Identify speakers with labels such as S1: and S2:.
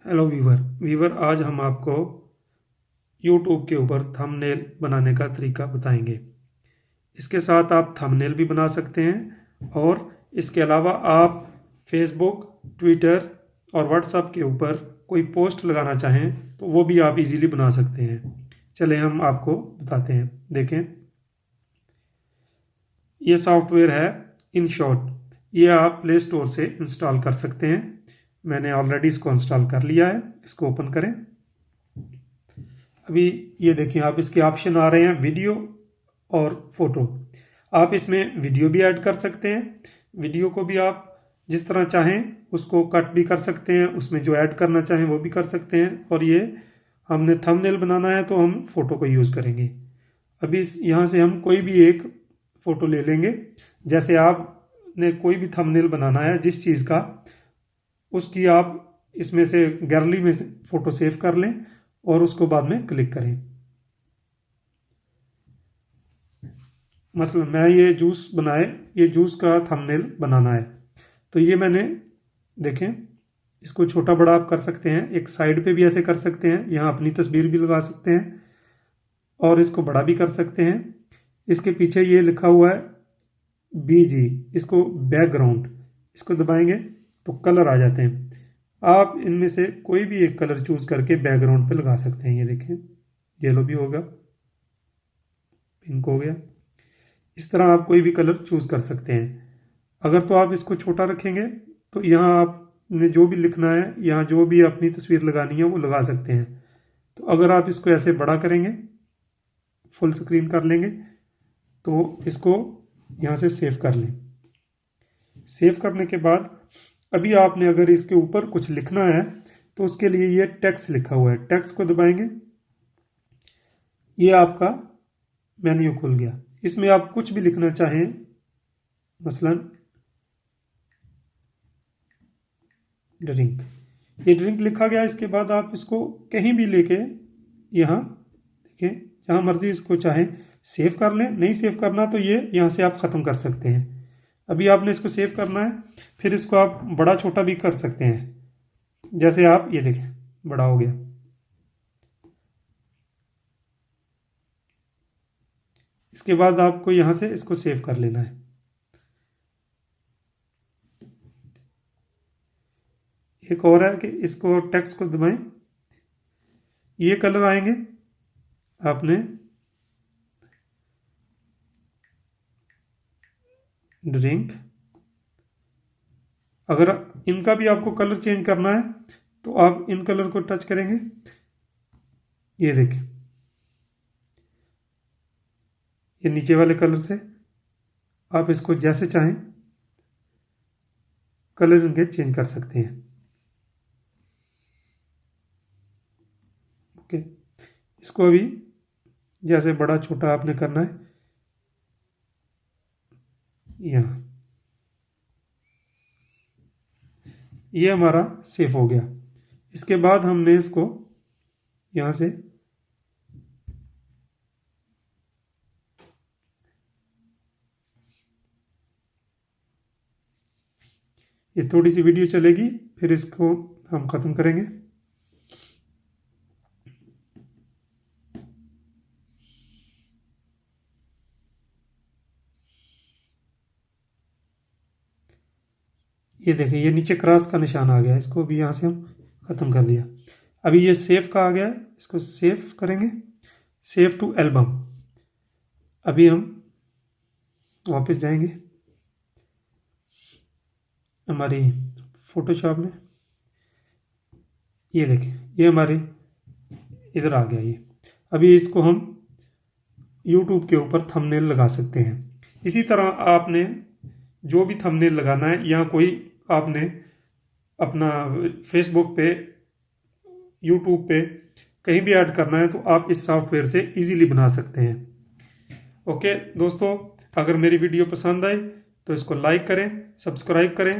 S1: Hello Weaver आज हम आपको यूट्यूब के ऊपर थंबनेल बनाने का तरीका बताएंगे। इसके साथ आप थंबनेल भी बना सकते हैं और इसके अलावा आप फेसबुक, ट्विटर और व्हाट्सएप के ऊपर कोई पोस्ट लगाना चाहें तो वो भी आप इजीली बना सकते हैं। चलें हम आपको बताते हैं। देखें, ये सॉफ्टवेयर है InShot। ये आप प्ले स्टोर से इंस्टॉल कर सकते हैं। मैंने ऑलरेडी इसको इंस्टॉल कर लिया है। इसको ओपन करें। अभी ये देखिए, आप इसके ऑप्शन आ रहे हैं वीडियो और फोटो। आप इसमें वीडियो भी ऐड कर सकते हैं। वीडियो को भी आप जिस तरह चाहें उसको कट भी कर सकते हैं, उसमें जो ऐड करना चाहें वो भी कर सकते हैं। और ये हमने थंबनेल बनाना है तो हम फोटो को यूज़ करेंगे। अभी यहाँ से हम कोई भी एक फ़ोटो ले लेंगे। जैसे आपने कोई भी थंबनेल बनाना है जिस चीज़ का, उसकी आप इसमें से गैलरी में से फ़ोटो सेव कर लें और उसको बाद में क्लिक करें। मसलन मैं ये जूस का थंबनेल बनाना है तो ये मैंने, देखें, इसको छोटा बड़ा आप कर सकते हैं। एक साइड पे भी ऐसे कर सकते हैं, यहाँ अपनी तस्वीर भी लगा सकते हैं और इसको बड़ा भी कर सकते हैं। इसके पीछे ये लिखा हुआ है BG, इसको बैकग्राउंड, इसको दबाएंगे तो कलर आ जाते हैं। आप इनमें से कोई भी एक कलर चूज़ करके बैकग्राउंड पे लगा सकते हैं। ये देखें, येलो भी होगा, पिंक हो गया। इस तरह आप कोई भी कलर चूज़ कर सकते हैं। अगर तो आप इसको छोटा रखेंगे तो यहाँ आपने जो भी लिखना है, यहाँ जो भी अपनी तस्वीर लगानी है वो लगा सकते हैं। तो अगर आप इसको ऐसे बड़ा करेंगे, फुल स्क्रीन कर लेंगे, तो इसको यहाँ से सेव कर लें। सेव करने के बाद अभी आपने अगर इसके ऊपर कुछ लिखना है तो उसके लिए ये टेक्स्ट लिखा हुआ है, टेक्स्ट को दबाएंगे, ये आपका मेन्यू खुल गया। इसमें आप कुछ भी लिखना चाहें, मसलन ड्रिंक, ये ड्रिंक लिखा गया। इसके बाद आप इसको कहीं भी लेके यहाँ देखें, जहाँ मर्जी इसको चाहें सेव कर लें। नहीं सेव करना तो ये यहाँ से आप ख़त्म कर सकते हैं। अभी आपने इसको सेव करना है, फिर इसको आप बड़ा छोटा भी कर सकते हैं। जैसे आप ये देखें, बड़ा हो गया। इसके बाद आपको यहाँ से इसको सेव कर लेना है। एक और है कि इसको टेक्स्ट को दबाएं, ये कलर आएंगे। आपने ड्रिंक, अगर इनका भी आपको कलर चेंज करना है तो आप इन कलर को टच करेंगे। ये देखें, ये नीचे वाले कलर से आप इसको जैसे चाहें कलर इनके चेंज कर सकते हैं। ओके, इसको अभी जैसे बड़ा छोटा आपने करना है, यहाँ ये हमारा सेव हो गया। इसके बाद हमने इसको यहाँ से ये थोड़ी सी वीडियो चलेगी, फिर इसको हम ख़त्म करेंगे। ये देखिए, ये नीचे क्रॉस का निशान आ गया, इसको भी यहाँ से हम ख़त्म कर दिया। अभी ये सेव का आ गया है, इसको सेव करेंगे, सेव टू एल्बम। अभी हम वापस जाएंगे हमारी फोटोशॉप में। ये देखें, ये हमारे इधर आ गया। ये अभी इसको हम YouTube के ऊपर थंबनेल लगा सकते हैं। इसी तरह आपने जो भी थंबनेल लगाना है, या कोई आपने अपना फेसबुक पे, YouTube पे कहीं भी ऐड करना है तो आप इस सॉफ्टवेयर से इजीली बना सकते हैं। ओके दोस्तों, अगर मेरी वीडियो पसंद आई तो इसको लाइक करें, सब्सक्राइब करें।